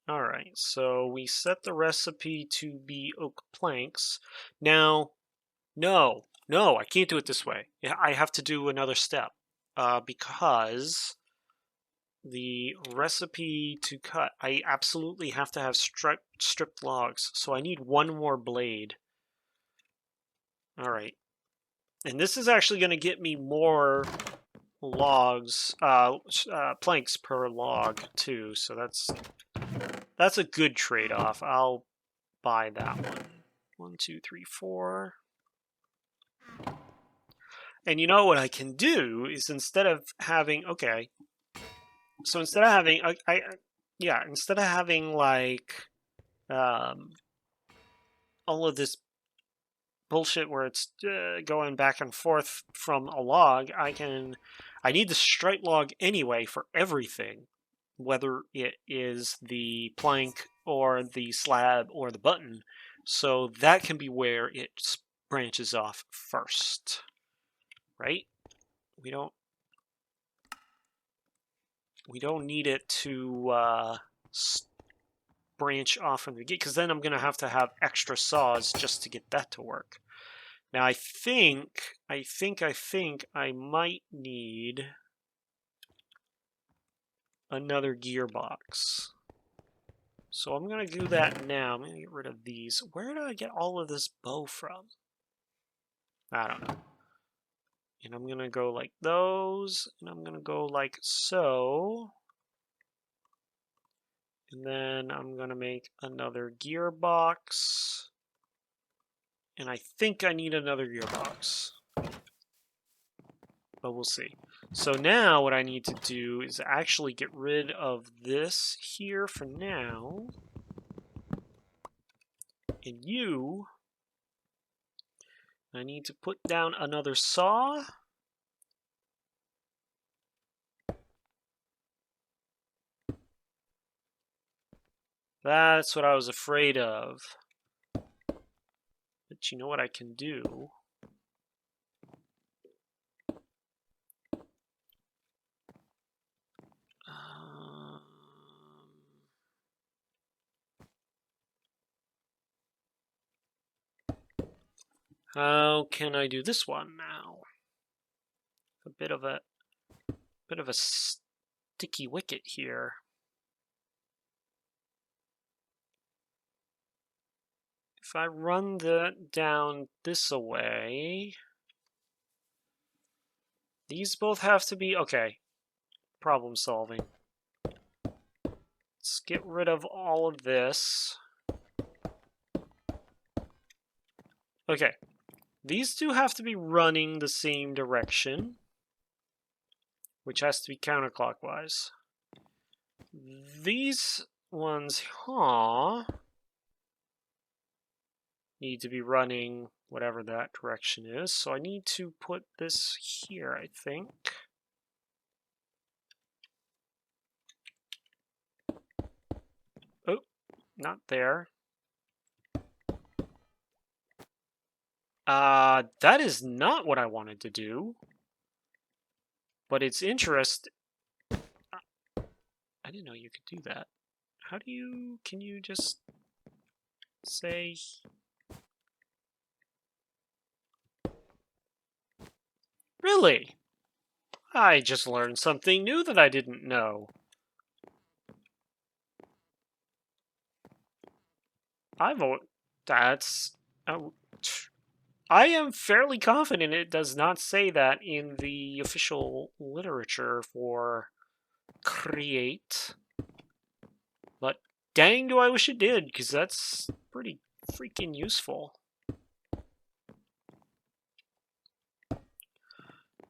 Alright, so we set the recipe to be oak planks. Now, no, I can't do it this way. I have to do another step. Because the recipe to cut, I absolutely have to have stripped logs. So I need one more blade. Alright. And this is actually going to get me more logs, planks per log too. So that's a good trade-off. I'll buy that one. 1, 2, 3, 4. And you know what I can do is instead of having so instead of having instead of having like all of this bullshit where it's going back and forth from a log, I need the straight log anyway for everything, whether it is the plank or the slab or the button. So that can be where it branches off first, right? We don't need it to branch off from the beginning, because then I'm going to have extra saws just to get that to work. Now I think I might need another gearbox. So I'm going to do that now. I'm going to get rid of these. Where did I get all of this bow from? I don't know. And I'm going to go like those, and I'm going to go like so. And then I'm going to make another gearbox. And I think I need another gearbox. But we'll see. So now what I need to do is actually get rid of this here for now. And I need to put down another saw. That's what I was afraid of. But you know what I can do? How can I do this one now? A bit of a sticky wicket here. If I run down this away, these both have to be okay. Problem solving. Let's get rid of all of this. Okay. These two have to be running the same direction, which has to be counterclockwise. These ones, need to be running whatever that direction is. So I need to put this here, I think. Oh, not there. That is not what I wanted to do. But it's interesting. I didn't know you could do that. Can you just say... Really? I just learned something new that I didn't know. I am fairly confident it does not say that in the official literature for create. But dang, do I wish it did, because that's pretty freaking useful.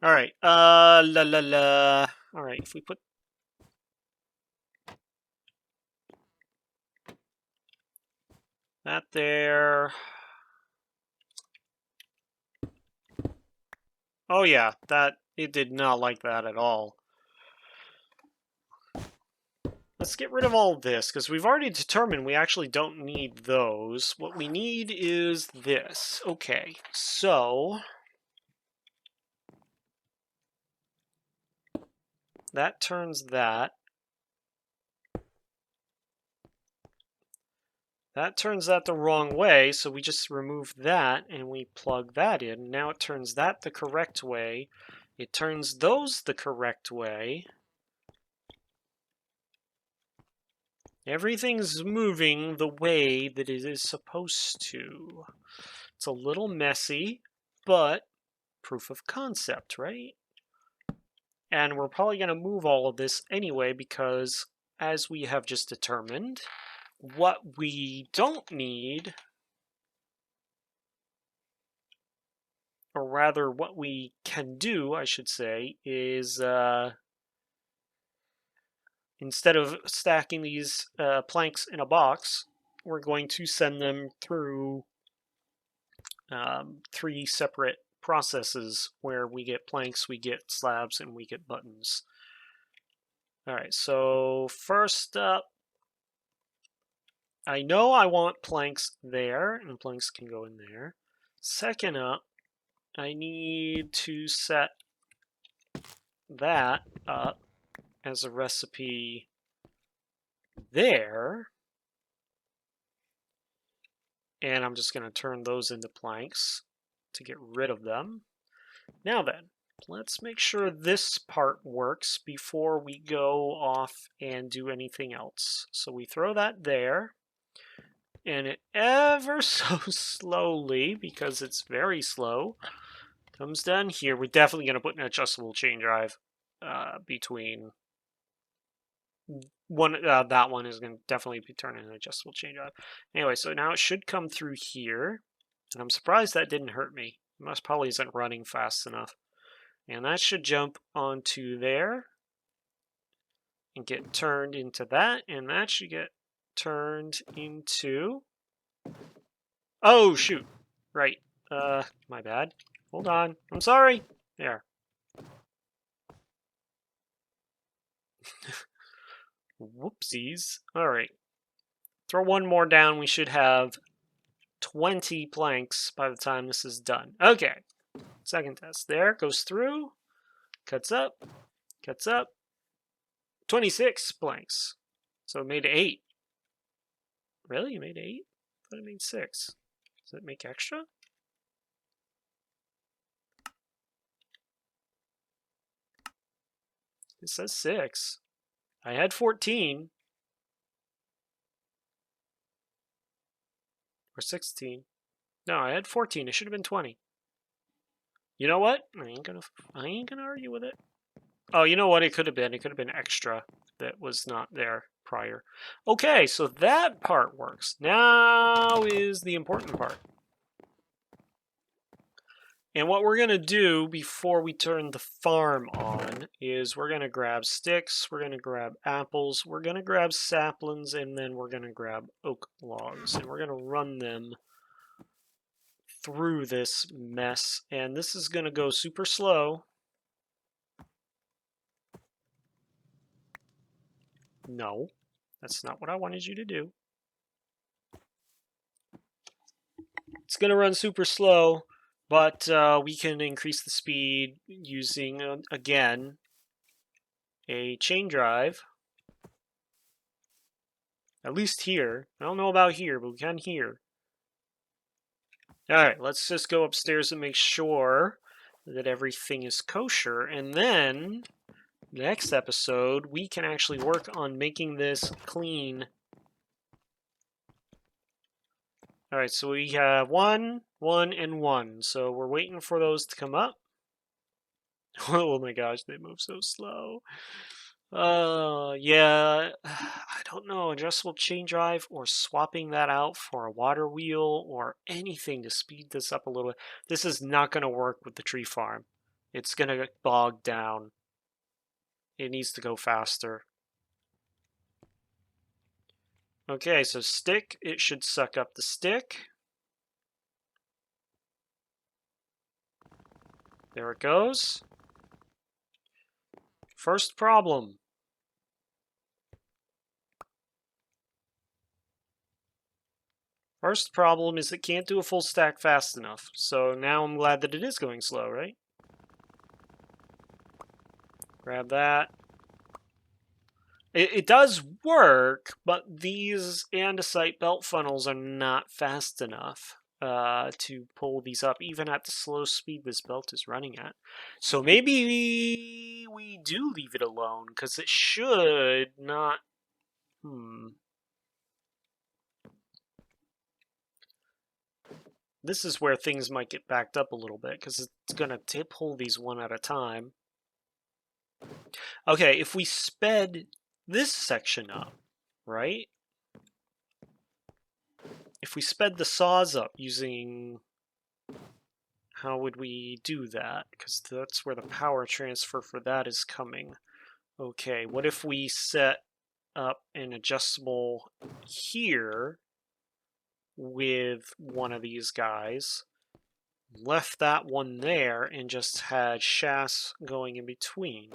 Alright, Alright, if we put... that there... Oh yeah, it did not like that at all. Let's get rid of all of this, because we've already determined we actually don't need those. What we need is this. Okay, so... That turns that. That turns that the wrong way, so we just remove that and we plug that in. Now it turns that the correct way. It turns those the correct way. Everything's moving the way that it is supposed to. It's a little messy, but proof of concept, right? And we're probably going to move all of this anyway because, as we have just determined, what we don't need, or rather what we can do, I should say, is instead of stacking these planks in a box, we're going to send them through 3 separate processes where we get planks, we get slabs, and we get buttons. All right, so first up, I know I want planks there, and planks can go in there. Second up, I need to set that up as a recipe there. And I'm just going to turn those into planks to get rid of them. Now then, let's make sure this part works before we go off and do anything else. So we throw that there. And it ever so slowly, because it's very slow, comes down here. We're definitely going to put an adjustable chain drive between one. That one is going to definitely be turning an adjustable chain drive. Anyway, so now it should come through here. And I'm surprised that didn't hurt me. It must probably isn't running fast enough. And that should jump onto there and get turned into that. And that should get turned into... Oh, shoot. Right. My bad. Hold on. I'm sorry. There. Whoopsies. All right. Throw one more down. We should have 20 planks by the time this is done. Okay. Second test. There. Goes through. Cuts up. Cuts up. 26 planks. So it made 8. Really? You made 8? I thought it made 6. Does it make extra? It says 6. I had 14. Or 16. No, I had 14. It should have been 20. You know what? I ain't gonna argue with it. Oh, you know what it could have been? It could have been extra that was not there prior. Okay, so that part works. Now is the important part. And what we're going to do before we turn the farm on is we're going to grab sticks, we're going to grab apples, we're going to grab saplings, and then we're going to grab oak logs. And we're going to run them through this mess. And this is going to go super slow. No, that's not what I wanted you to do. It's going to run super slow, but we can increase the speed using, again, a chain drive. At least here. I don't know about here, but we can here. Alright, let's just go upstairs and make sure that everything is kosher. And then, next episode, we can actually work on making this clean. Alright, so we have 1, 1, and 1. So we're waiting for those to come up. Oh my gosh, they move so slow. Yeah, I don't know, adjustable chain drive or swapping that out for a water wheel or anything to speed this up a little bit. This is not going to work with the tree farm. It's going to get bogged down. It needs to go faster. Okay, so stick, it should suck up the stick. There it goes. First problem. First problem is it can't do a full stack fast enough. So now I'm glad that it is going slow, right? Grab that. It does work, but these andesite belt funnels are not fast enough to pull these up, even at the slow speed this belt is running at. So maybe we do leave it alone, because it should not... This is where things might get backed up a little bit, because it's going to pull these one at a time. Okay, if we sped this section up, right? If we sped the saws up using... How would we do that? Because that's where the power transfer for that is coming. Okay, what if we set up an adjustable here with one of these guys, left that one there, and just had shafts going in between?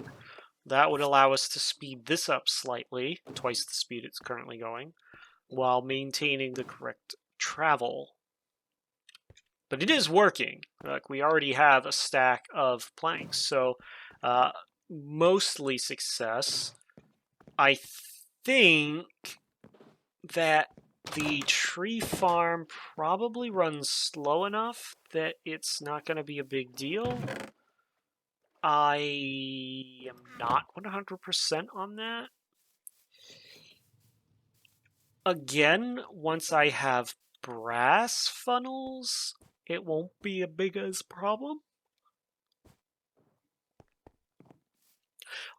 That would allow us to speed this up slightly, twice the speed it's currently going, while maintaining the correct travel. But it is working. Like, we already have a stack of planks, so mostly success. I think that the tree farm probably runs slow enough that it's not going to be a big deal. I am not 100% on that. Again, once I have brass funnels, it won't be a big as problem.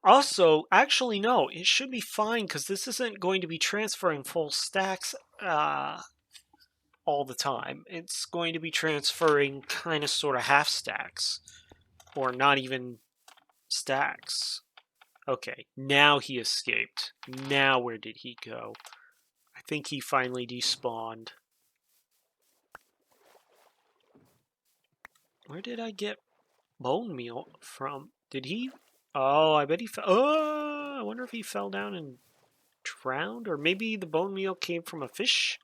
Also, actually, no, it should be fine because this isn't going to be transferring full stacks all the time. It's going to be transferring kind of sort of half stacks, or not even stacks. Okay, now he escaped. Now where did he go? I think he finally despawned. Where did I get bone meal from? Did he? Oh, I bet he fell. Oh, I wonder if he fell down and drowned, or maybe the bone meal came from a fish.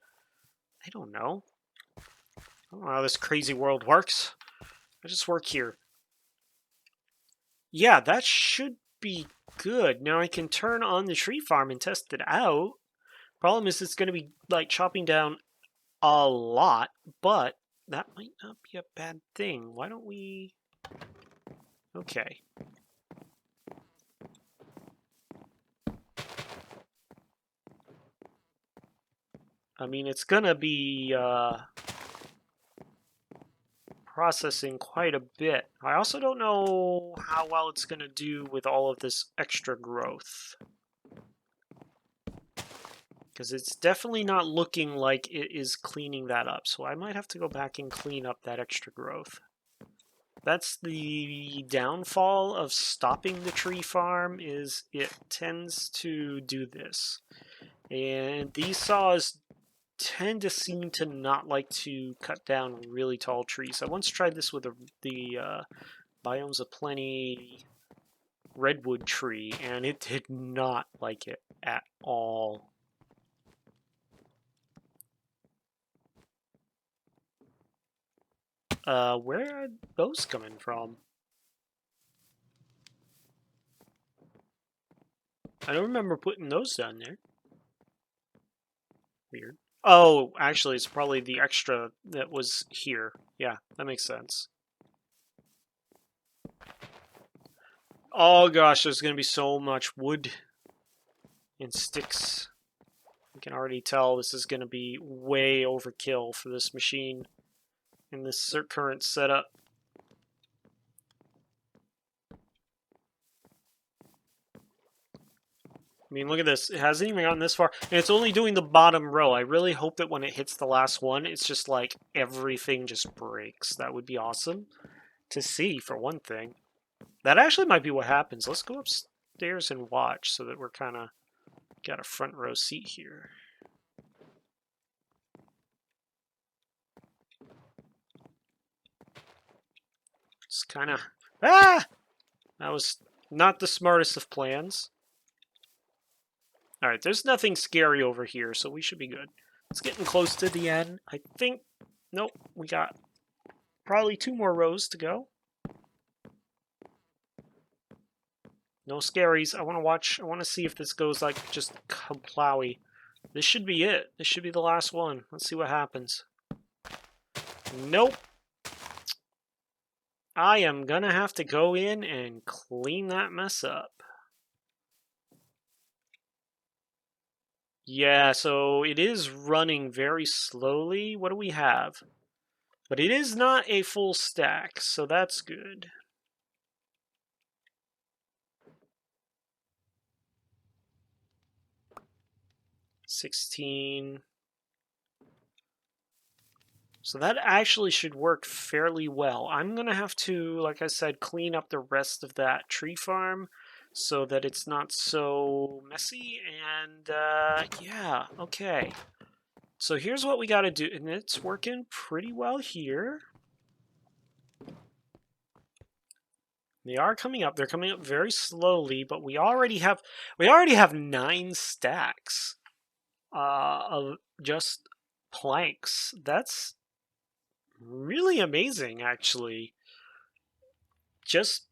I don't know. I don't know how this crazy world works. I just work here. Yeah, that should be good. Now I can turn on the tree farm and test it out. Problem is, it's going to be like chopping down a lot, but that might not be a bad thing. Why don't we... Okay. I mean, it's going to be processing quite a bit. I also don't know how well it's going to do with all of this extra growth. Because it's definitely not looking like it is cleaning that up. So I might have to go back and clean up that extra growth. That's the downfall of stopping the tree farm, is it tends to do this. And these saws tend to seem to not like to cut down really tall trees. I once tried this with the Biomes of Plenty redwood tree, and it did not like it at all. Where are those coming from? I don't remember putting those down there. Weird. Oh, actually, it's probably the extra that was here. Yeah, that makes sense. Oh gosh, there's going to be so much wood and sticks. You can already tell this is going to be way overkill for this machine in this current setup. I mean, look at this. It hasn't even gotten this far, and it's only doing the bottom row. I really hope that when it hits the last one, it's just like everything just breaks. That would be awesome to see, for one thing. That actually might be what happens. Let's go upstairs and watch so that we're kind of got a front row seat here. It's kind of... Ah! That was not the smartest of plans. Alright, there's nothing scary over here, so we should be good. It's getting close to the end. I think... Nope, we got probably 2 more rows to go. No scaries. I want to watch. I want to see if this goes like just plowy. This should be it. This should be the last one. Let's see what happens. Nope. I am gonna have to go in and clean that mess up. Yeah, so it is running very slowly. What do we have? But it is not a full stack, so that's good. $16. So that actually should work fairly well. I'm going to have to, like I said, clean up the rest of that tree farm so that it's not so messy. And yeah, okay. So here's what we got to do. And it's working pretty well here. They are coming up. They're coming up very slowly, but we already have 9 stacks of just planks. That's really amazing, actually. Just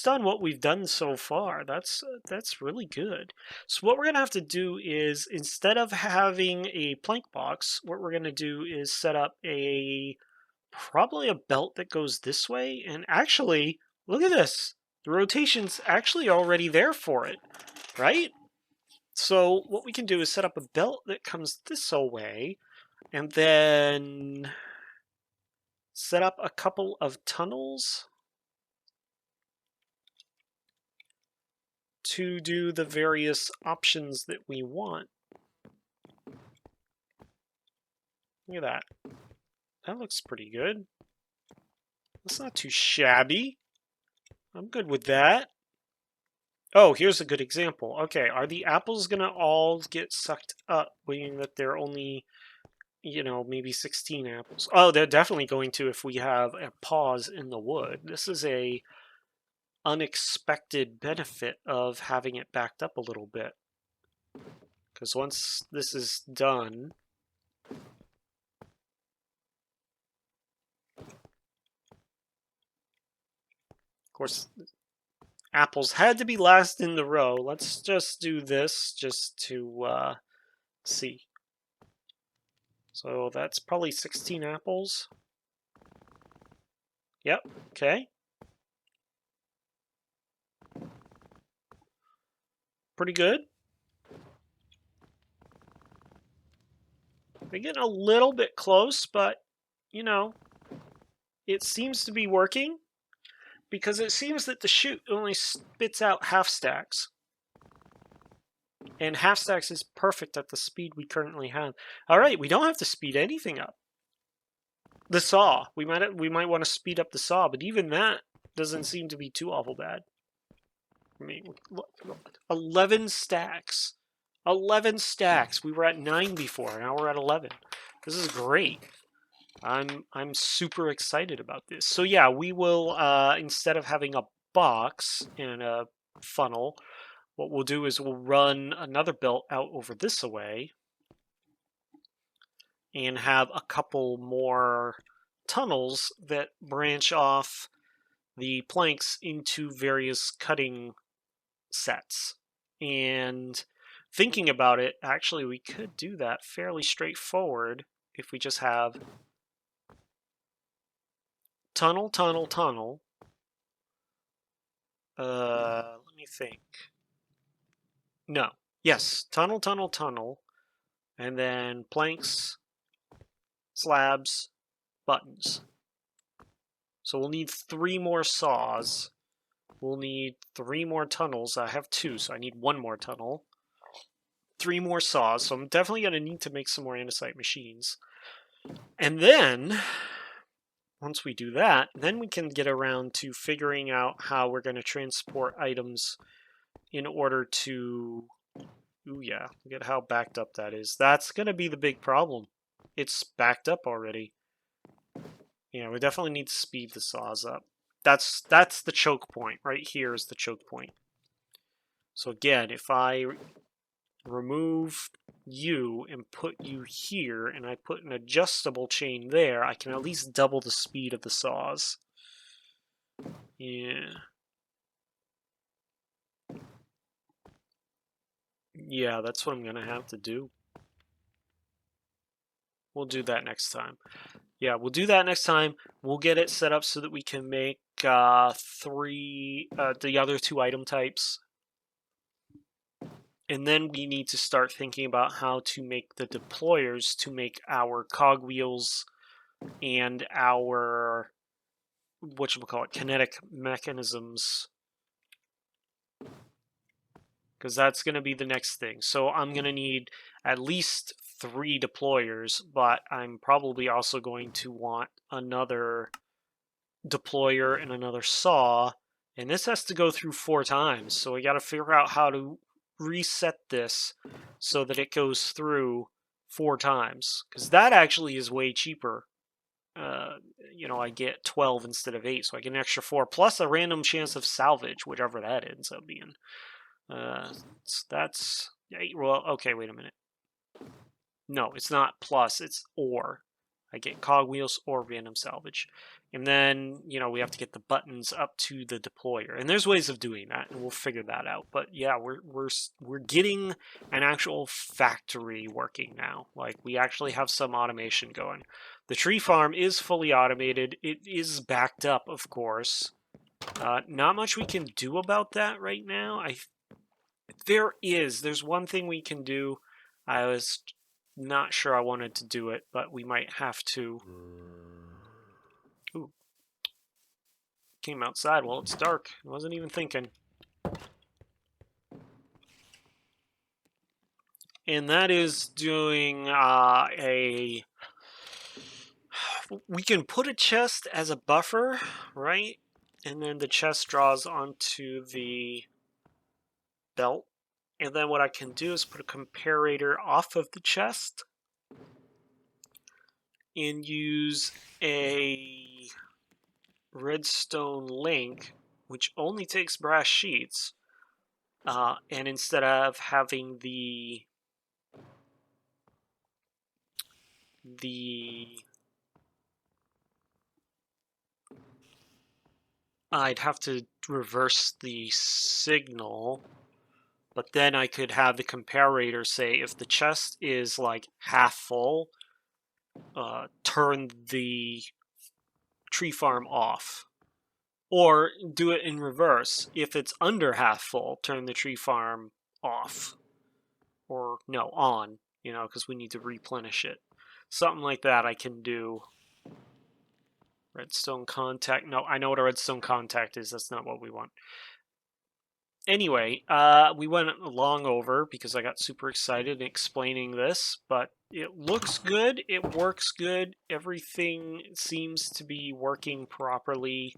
on what we've done so far, that's really good. So what we're gonna have to do is, instead of having a plank box, what we're gonna do is set up probably a belt that goes this way. And actually, look at this. The rotation's actually already there for it, right? So what we can do is set up a belt that comes this way, and then set up a couple of tunnels to do the various options that we want. Look at that. That looks pretty good. That's not too shabby. I'm good with that. Oh, here's a good example. Okay, are the apples gonna all get sucked up, meaning that they're only, maybe 16 apples? Oh, they're definitely going to if we have a pause in the wood. This is a unexpected benefit of having it backed up a little bit. Because once this is done, of course, apples had to be last in the row. Let's just do this just to see. So that's probably 16 apples. Yep, okay. Pretty good. They're getting a little bit close, but, it seems to be working, because it seems that the chute only spits out half stacks. And half stacks is perfect at the speed we currently have. All right, we don't have to speed anything up. The saw, we might want to speed up the saw, but even that doesn't seem to be too awful bad. I mean, look, 11 stacks. 11 stacks. We were at 9 before, now we're at 11. This is great. I'm super excited about this. So yeah, we will, instead of having a box and a funnel, what we'll do is we'll run another belt out over this way and have a couple more tunnels that branch off the planks into various cutting sets. And thinking about it, actually, we could do that fairly straightforward if we just have tunnel, tunnel, tunnel. Let me think. No. Yes, tunnel, tunnel, tunnel. And then planks, slabs, buttons. So we'll need 3 more saws. We'll need 3 more tunnels. I have 2, so I need 1 more tunnel. 3 more saws, so I'm definitely going to need to make some more andesite machines. And then, once we do that, then we can get around to figuring out how we're going to transport items in order to... Ooh, yeah, look at how backed up that is. That's going to be the big problem. It's backed up already. Yeah, we definitely need to speed the saws up. That's the choke point. Right here is the choke point. So again, if I remove you and put you here, and I put an adjustable chain there, I can at least double the speed of the saws. Yeah. Yeah, that's what I'm gonna have to do. We'll do that next time. Yeah, we'll do that next time. We'll get it set up so that we can make the other two item types. And then we need to start thinking about how to make the deployers to make our cogwheels and our, whatchamacallit, kinetic mechanisms. Because that's going to be the next thing. So I'm going to need at least 3 deployers, but I'm probably also going to want another deployer and another saw, and this has to go through 4 times. So we got to figure out how to reset this so that it goes through 4 times, because that actually is way cheaper. I get 12 instead of 8, so I get an extra 4 plus a random chance of salvage, whichever that ends up being. That's well, okay, wait a minute. No, it's not plus, it's or. I get cogwheels or random salvage. And then, we have to get the buttons up to the deployer. And there's ways of doing that, and we'll figure that out. But yeah, we're getting an actual factory working now. Like, we actually have some automation going. The tree farm is fully automated. It is backed up, of course. Not much we can do about that right now. There's one thing we can do. I was not sure I wanted to do it, but we might have to. Ooh. Came outside while it's dark. I wasn't even thinking. And that is doing we can put a chest as a buffer, right? And then the chest draws onto the belt. And then what I can do is put a comparator off of the chest and use a redstone link, which only takes brass sheets, and instead of having I'd have to reverse the signal, but then I could have the comparator say if the chest is like half full, turn the tree farm off. Or do it in reverse. If it's under half full, turn the tree farm off. Or, no, on, because we need to replenish it. Something like that I can do. Redstone contact. No, I know what a redstone contact is. That's not what we want. Anyway, we went long over because I got super excited in explaining this, but it looks good. It works good. Everything seems to be working properly.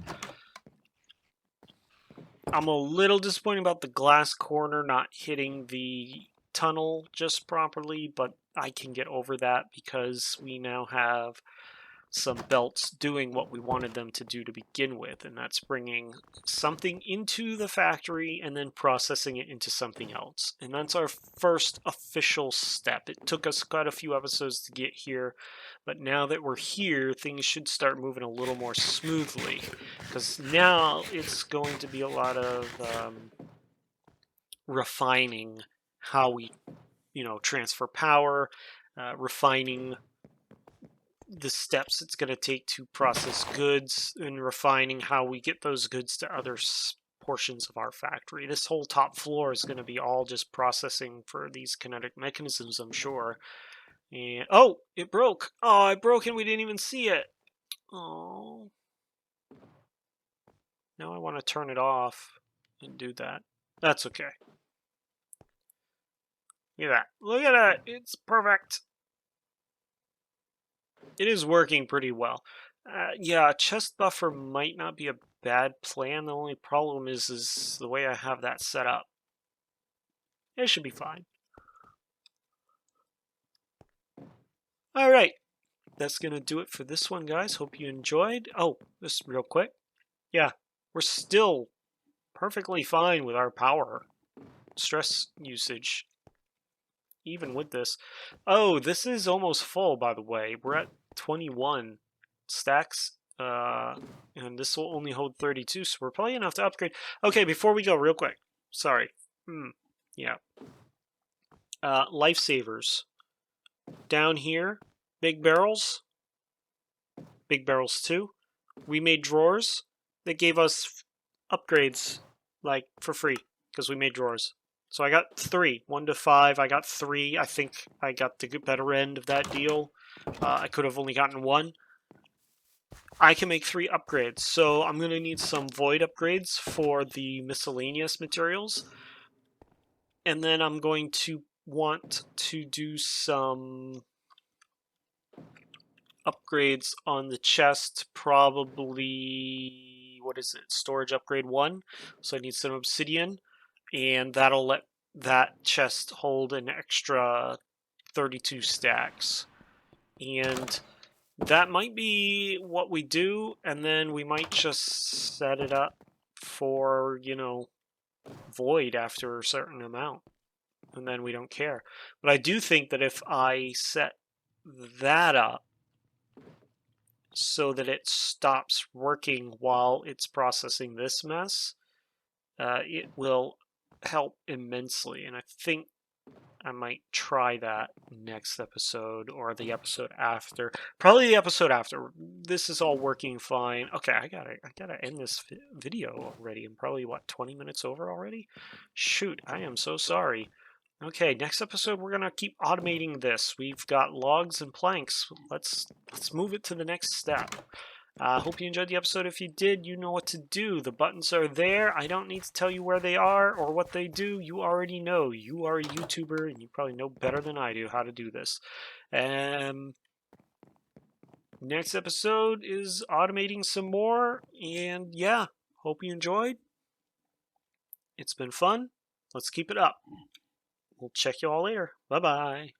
I'm a little disappointed about the glass corner not hitting the tunnel just properly, but I can get over that because we now have some belts doing what we wanted them to do to begin with, and that's bringing something into the factory and then processing it into something else. And that's our first official step. It took us quite a few episodes to get here, but now that we're here, things should start moving a little more smoothly, because now it's going to be a lot of refining how we transfer power, refining the steps it's going to take to process goods, and refining how we get those goods to other portions of our factory. This whole top floor is going to be all just processing for these kinetic mechanisms, I'm sure. And oh, it broke. Oh, it broke and we didn't even see it. Oh. Now I want to turn it off and do that. That's okay. Look at that. Look at that. It's perfect. It is working pretty well. Yeah, a chest buffer might not be a bad plan. The only problem is the way I have that set up. It should be fine. Alright, that's going to do it for this one, guys. Hope you enjoyed. Oh, just real quick. Yeah, we're still perfectly fine with our power stress usage, even with this. Oh, this is almost full, by the way. We're at 21 stacks, and this will only hold 32, so we're probably enough to upgrade. Okay, before we go, real quick. Sorry. Yeah. Lifesavers. Down here, big barrels 2. We made drawers that gave us upgrades, like, for free, because we made drawers. So I got 3, 1 to 5. I got 3. I think I got the better end of that deal. I could have only gotten 1. I can make 3 upgrades, so I'm going to need some void upgrades for the miscellaneous materials. And then I'm going to want to do some upgrades on the chest, probably, what is it, storage upgrade 1. So I need some obsidian, and that'll let that chest hold an extra 32 stacks. And that might be what we do, and then we might just set it up for, void after a certain amount, and then we don't care. But I do think that if I set that up so that it stops working while it's processing this mess, it will help immensely. And I think I might try that next episode or the episode after. Probably the episode after. This is all working fine. Okay, I gotta end this video already. I'm probably 20 minutes over already? Shoot, I am so sorry. Okay, next episode we're gonna keep automating this. We've got logs and planks. Let's move it to the next step. Hope you enjoyed the episode. If you did, you know what to do. The buttons are there. I don't need to tell you where they are or what they do. You already know. You are a YouTuber, and you probably know better than I do how to do this. Next episode is automating some more. And yeah, hope you enjoyed. It's been fun. Let's keep it up. We'll check you all later. Bye-bye.